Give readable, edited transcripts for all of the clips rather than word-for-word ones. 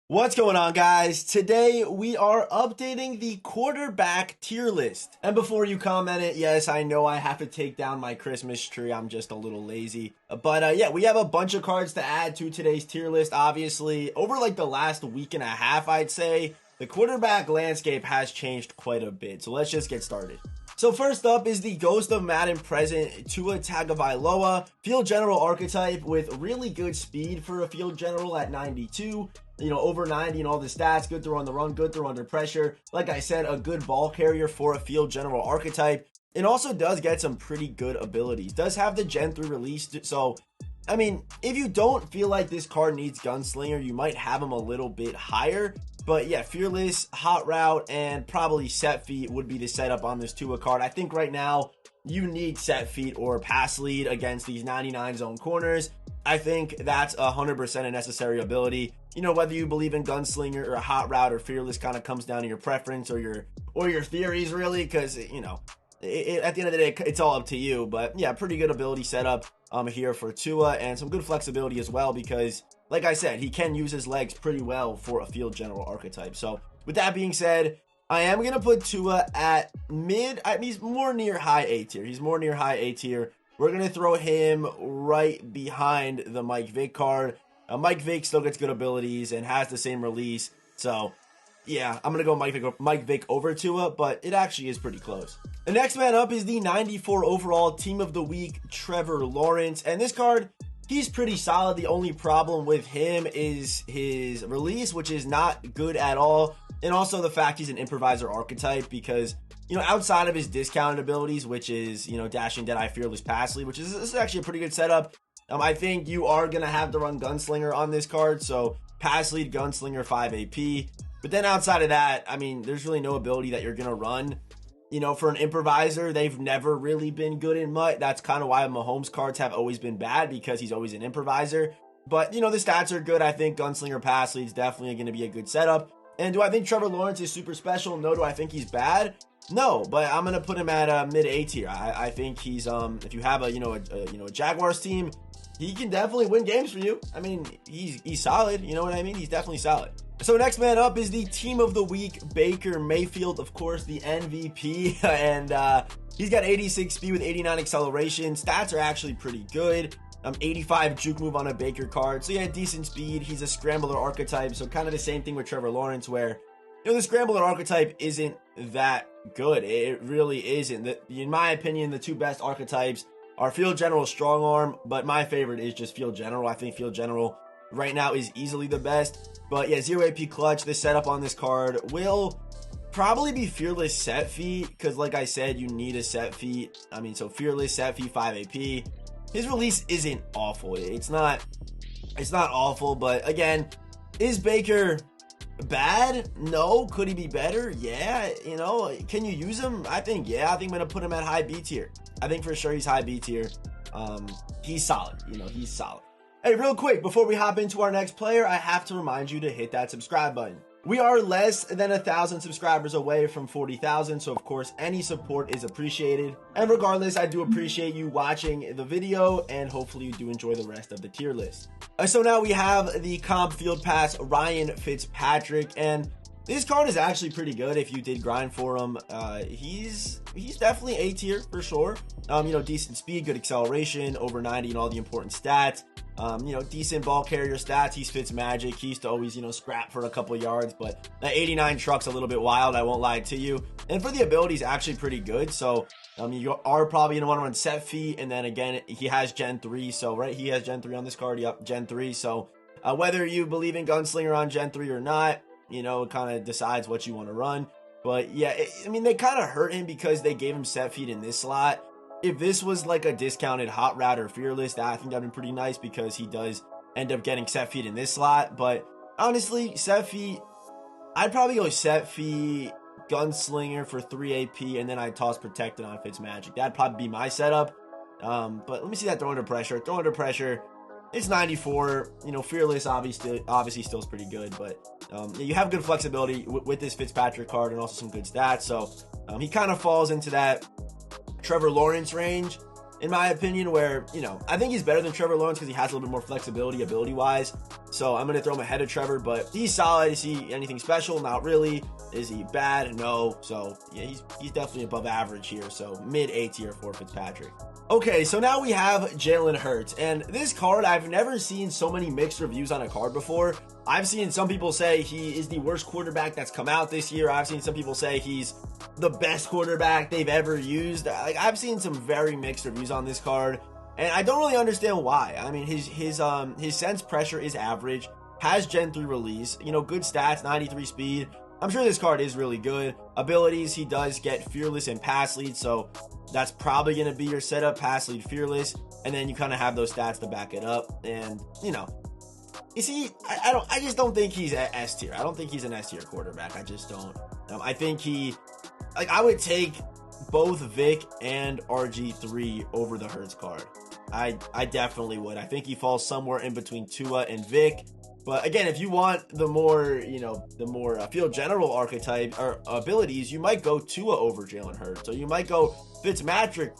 What's going on, guys? Today we are updating the quarterback tier list. And before you comment it, yes, I know I have to take down my Christmas tree. I'm just a little lazy. But yeah, we have a bunch of cards to add to today's tier list. Obviously, over like the last week and a half, I'd say, the quarterback landscape has changed quite a bit. So let's just get started. So first up is the Ghost of Madden present Tua Tagovailoa, field general archetype with really good speed for a field general at 92. Over 90 and all the stats, good throw on the run, good throw under pressure. Like I said, a good ball carrier for a field general archetype. It also does get some pretty good abilities. Does have the Gen 3 release, so I mean, if you don't feel like this card needs Gunslinger, you might have him a little bit higher. But yeah, Fearless, Hot Route, and probably Set Feet would be the setup on this Tua card. I think right now, you need Set Feet or Pass Lead against these 99 zone corners. I think that's 100% a necessary ability. Whether you believe in Gunslinger or Hot Route or Fearless kind of comes down to your preference or your theories, really, because, at the end of the day, it's all up to you. But yeah, pretty good ability setup here for Tua, and some good flexibility as well because, like I said, he can use his legs pretty well for a field general archetype. So with that being said, I am going to put Tua at mid. He's more near high A tier. He's more near high A tier. We're going to throw him right behind the Mike Vick card. Mike Vick still gets good abilities and has the same release. So yeah, I'm going to go Mike Vick over Tua, but it actually is pretty close. The next man up is the 94 overall Team of the Week, Trevor Lawrence. And this card, he's pretty solid. The only problem with him is his release, which is not good at all. And also the fact he's an improviser archetype because, outside of his discounted abilities, which is, Dashing Deadeye, Fearless, Pass Lead, which is, this is actually a pretty good setup. I think you are going to have to run Gunslinger on this card. So Pass Lead, Gunslinger, 5 AP. But then outside of that, I mean, there's really no ability that you're going to run. For an improviser, they've never really been good in MUT. That's kind of why Mahomes cards have always been bad because he's always an improviser. But, the stats are good. I think Gunslinger Pass Lead is definitely going to be a good setup. And do I think Trevor Lawrence is super special? No. Do I think he's bad? No, but I'm going to put him at mid A tier. I think he's, if you have a Jaguars team, he can definitely win games for you. I mean, he's solid. You know what I mean? He's definitely solid. So next man up is the Team of the Week, Baker Mayfield, of course, the MVP. And he's got 86 speed with 89 acceleration. Stats are actually pretty good. 85 juke move on a Baker card. So yeah, decent speed. He's a scrambler archetype. So kind of the same thing with Trevor Lawrence where, the scrambler archetype isn't that good. It really isn't. In my opinion, the two best archetypes are Field General, Strong Arm. But my favorite is just Field General. I think Field General right now is easily the best. But yeah, 0 AP clutch. The setup on this card will probably be Fearless, Set Feet. Because like I said, you need a Set Feet. So Fearless, Set Feet, 5 AP. His release isn't awful. It's not awful, but again, is Baker bad? No. Could he be better? Yeah. Can you use him? I think, yeah. I think I'm going to put him at high B tier. I think for sure he's high B tier. He's solid. He's solid. Hey, real quick, before we hop into our next player, I have to remind you to hit that subscribe button. We are less than 1,000 subscribers away from 40,000, so of course any support is appreciated. And regardless, I do appreciate you watching the video, and hopefully you do enjoy the rest of the tier list. So now we have the comp field pass Ryan Fitzpatrick, and this card is actually pretty good if you did grind for him. He's definitely A tier for sure. Decent speed, good acceleration, over 90 and all the important stats. Decent ball carrier stats. He's Fitzmagic. He used to always, scrap for a couple yards, but that 89 truck's a little bit wild. I won't lie to you. And for the ability, he's actually pretty good. So, you are probably going to want to run Set Feet. And then again, he has Gen 3. So, right, he has Gen 3 on this card. Yep, Gen 3. So, whether you believe in Gunslinger on Gen 3 or not, it kind of decides what you want to run. But yeah, they kind of hurt him because they gave him Set Feet in this slot. If this was like a discounted Hot Route or Fearless, I think that'd be pretty nice because he does end up getting Set Feet in this slot. But honestly, Set Feet, I'd probably go Set Feet, Gunslinger for 3 AP, and then I'd toss Protected on Fitzmagic. That'd probably be my setup. But let me see that throw under pressure. Throw under pressure, it's 94. Fearless obviously still is pretty good, but you have good flexibility with this Fitzpatrick card and also some good stats. So he kind of falls into that Trevor Lawrence range, in my opinion, where, I think he's better than Trevor Lawrence because he has a little bit more flexibility ability-wise. So I'm going to throw him ahead of Trevor, but he's solid. Is he anything special? Not really. Is he bad? No. So yeah, he's definitely above average here. So mid A tier for Fitzpatrick. Okay, so now we have Jalen Hurts, and this card, I've never seen so many mixed reviews on a card before. I've seen some people say he is the worst quarterback that's come out this year. I've seen some people say he's the best quarterback they've ever used. Like, I've seen some very mixed reviews on this card, and I don't really understand why. I mean, his sense pressure is average, has Gen 3 release, you know, good stats, 93 speed. I'm sure this card is really good. Abilities, he does get fearless and pass lead, so that's probably going to be your setup, pass lead, fearless, and then you kind of have those stats to back it up. And, you know, you see, I just don't think he's at S tier. I don't think he's an S tier quarterback. I just don't. I think I would take both Vic and RG3 over the Hurts card. I definitely would. I think he falls somewhere in between Tua and Vic. But again, if you want the more, you know, the more field general archetype or abilities, you might go Tua over Jalen Hurts. So you might go Fitzpatrick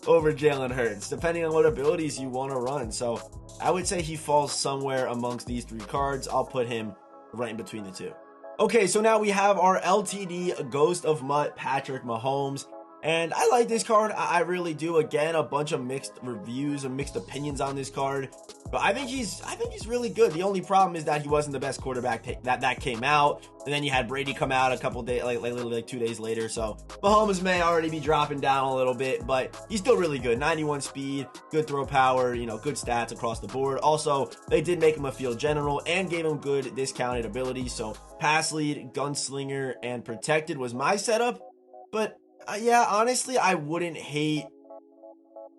over Jalen Hurts, depending on what abilities you want to run. So I would say he falls somewhere amongst these three cards. I'll put him right in between the two. Okay, so now we have our LTD Ghost of Mutt, Patrick Mahomes. And I like this card. I really do. Again, a bunch of mixed reviews and mixed opinions on this card. But I think he's really good. The only problem is that he wasn't the best quarterback that came out. And then you had Brady come out a couple days, literally 2 days later. So Mahomes may already be dropping down a little bit, but he's still really good. 91 speed, good throw power, you know, good stats across the board. Also, they did make him a field general and gave him good discounted abilities. So pass lead, gunslinger, and protected was my setup. But yeah, honestly, I wouldn't hate.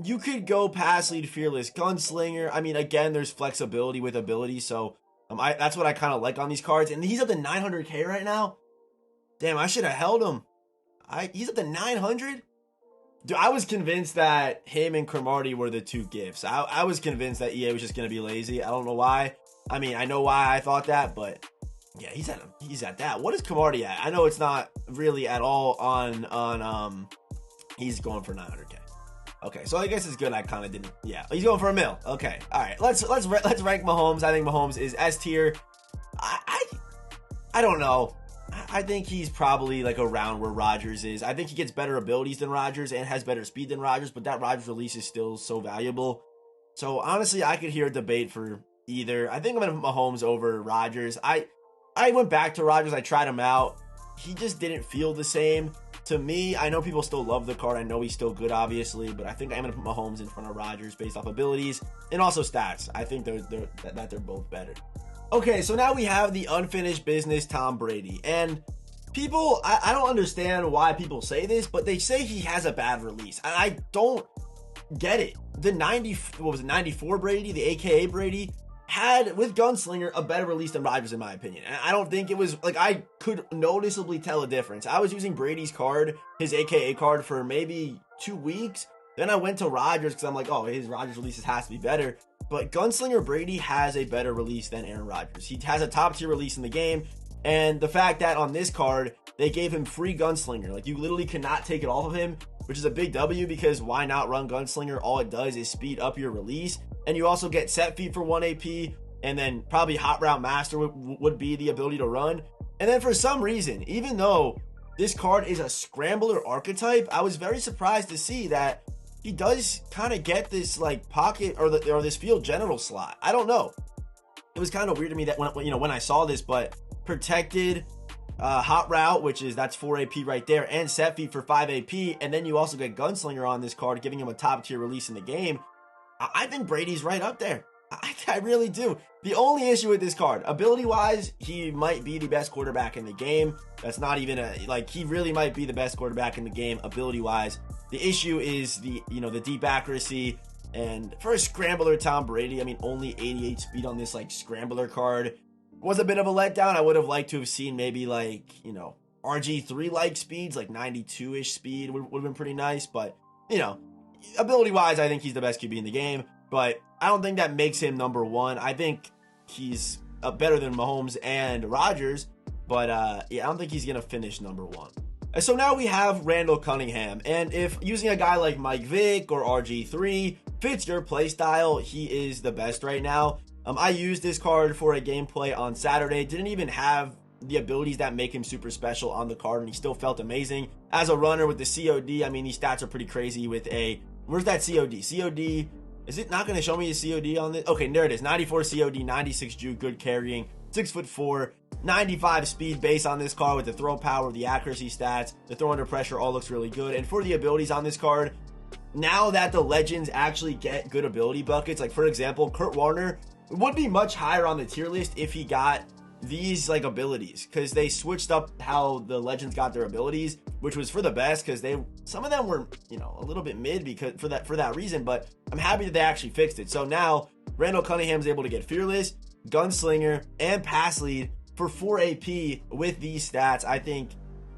You could go pass lead, fearless, gunslinger. I mean, again, there's flexibility with ability, so that's what I kind of like on these cards. And he's up to 900k right now. Damn, I should have held him. He's up to 900. Dude, I was convinced that him and Cromartie were the two gifts. I was convinced that EA was just gonna be lazy. I don't know why. I mean, I know why I thought that, but yeah, he's at that. What is Cromartie at? I know it's not really at all on he's going for 900k. Okay, so I guess it's good I kind of didn't. Yeah, he's going for $1 million. Okay, all right. Let's rank Mahomes. I think Mahomes is S tier. I don't know. I think he's probably like around where Rodgers is. I think he gets better abilities than Rodgers and has better speed than Rodgers, but that Rodgers release is still so valuable. So honestly, I could hear a debate for either. I think I'm gonna put Mahomes over Rodgers. I went back to Rodgers. I tried him out. He just didn't feel the same. To me, I know people still love the card. I know he's still good, obviously, but I think I'm going to put Mahomes in front of Rodgers based off abilities and also stats. I think they're both better. Okay, so now we have the unfinished business Tom Brady. And people, I don't understand why people say this, but they say he has a bad release. I don't get it. The 94 Brady, the AKA Brady, had, with Gunslinger, a better release than Rodgers, in my opinion. And I don't think it was, like, I could noticeably tell a difference. I was using Brady's card, his AKA card, for maybe 2 weeks. Then I went to Rodgers because I'm like, oh, his Rodgers releases has to be better. But Gunslinger Brady has a better release than Aaron Rodgers. He has a top tier release in the game. And the fact that on this card, they gave him free Gunslinger. Like, you literally cannot take it off of him, which is a big W because why not run Gunslinger? All it does is speed up your release. And you also get set feet for 1 AP, and then probably Hot Route Master would be the ability to run. And then for some reason, even though this card is a scrambler archetype, I was very surprised to see that he does kind of get this like pocket or this field general slot. I don't know. It was kind of weird to me that when I saw this, but protected, Hot Route, that's 4 AP right there, and set feet for 5 AP, and then you also get Gunslinger on this card, giving him a top tier release in the game. I think Brady's right up there. I really do. The only issue with this card, ability-wise, he might be the best quarterback in the game. That's not even he really might be the best quarterback in the game, ability-wise. The issue is the deep accuracy. And for a scrambler, Tom Brady, I mean, only 88 speed on this, scrambler card was a bit of a letdown. I would have liked to have seen maybe, RG3-like speeds, 92-ish speed would have been pretty nice. But, ability-wise, I think he's the best QB in the game, but I don't think that makes him number one. I think he's better than Mahomes and Rodgers, but I don't think he's going to finish number one. So now we have Randall Cunningham, and if using a guy like Mike Vick or RG3, fits your play style, he is the best right now. I used this card for a gameplay on Saturday. Didn't even have the abilities that make him super special on the card, and he still felt amazing. As a runner with the COD, I mean, these stats are pretty crazy with a... Where's that COD? COD... Is it not going to show me a COD on this? Okay, there it is. 94 COD, 96 juke, good carrying, 6'4", 95 speed base on this card with the throw power, the accuracy stats, the throw under pressure, all looks really good. And for the abilities on this card, now that the legends actually get good ability buckets, like for example, Kurt Warner would be much higher on the tier list if he got these like abilities, because they switched up how the legends got their abilities, which was for the best, because some of them were, you know, a little bit mid because for that reason. But I'm happy that they actually fixed it. So now Randall Cunningham's able to get fearless, gunslinger, and pass lead for 4 AP with these stats. I think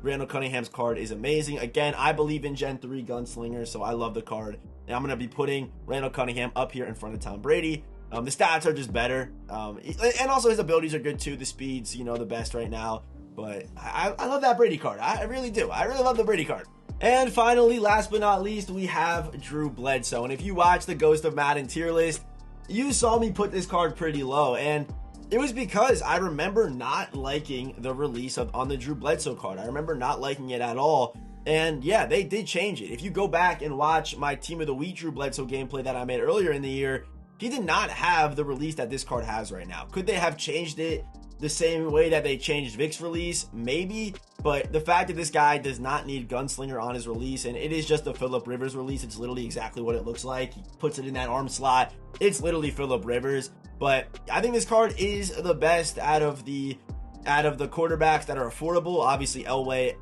Randall Cunningham's card is amazing. Again, I believe in Gen 3 gunslinger, so I love the card, and I'm going to be putting Randall Cunningham up here in front of Tom Brady. The stats are just better, and also his abilities are good too. The speed's, you know, the best right now. But I love that Brady card. I really do. I really love the Brady card. And finally, last but not least, we have Drew Bledsoe. And if you watch the Ghost of Madden tier list, you saw me put this card pretty low. And it was because I remember not liking the release on the Drew Bledsoe card. I remember not liking it at all. And yeah, they did change it. If you go back and watch my Team of the Week Drew Bledsoe gameplay that I made earlier in the year, he did not have the release that this card has right now. Could they have changed it the same way that they changed Vic's release? Maybe. But the fact that this guy does not need Gunslinger on his release, and it is just a Phillip Rivers release. It's literally exactly what it looks like. He puts it in that arm slot. It's literally Phillip Rivers. But I think this card is the best out of the quarterbacks that are affordable. Obviously, Elway,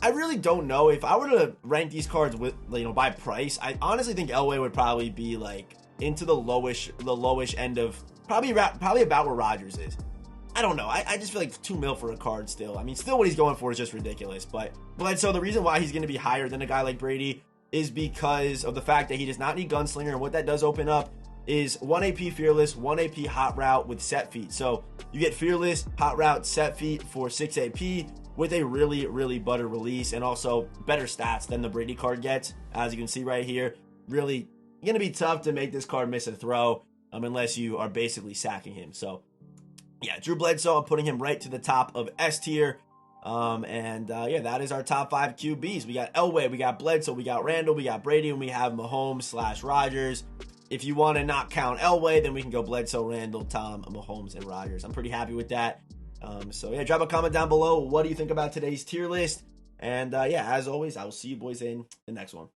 I really don't know. If I were to rank these cards with, you know, by price, I honestly think Elway would probably be like into the lowish end of probably about where Rodgers is. I don't know. I just feel like $2 million for a card still. I mean, still what he's going for is just ridiculous. But so the reason why he's going to be higher than a guy like Brady is because of the fact that he does not need Gunslinger. And what that does open up is 1 AP Fearless, 1 AP Hot Route with Set Feet. So you get Fearless, Hot Route, Set Feet for 6 AP with a really, really butter release, and also better stats than the Brady card gets. As you can see right here, really going to be tough to make this card miss a throw unless you are basically sacking him. So yeah, Drew Bledsoe, I'm putting him right to the top of S tier. Yeah, that is our top 5 QBs. We got Elway, we got Bledsoe, we got Randall, we got Brady, and we have Mahomes/Rodgers. If you want to not count Elway, then we can go Bledsoe, Randall, Tom, Mahomes, and Rodgers. I'm pretty happy with that. So yeah, drop a comment down below. What do you think about today's tier list? And yeah, as always, I will see you boys in the next one.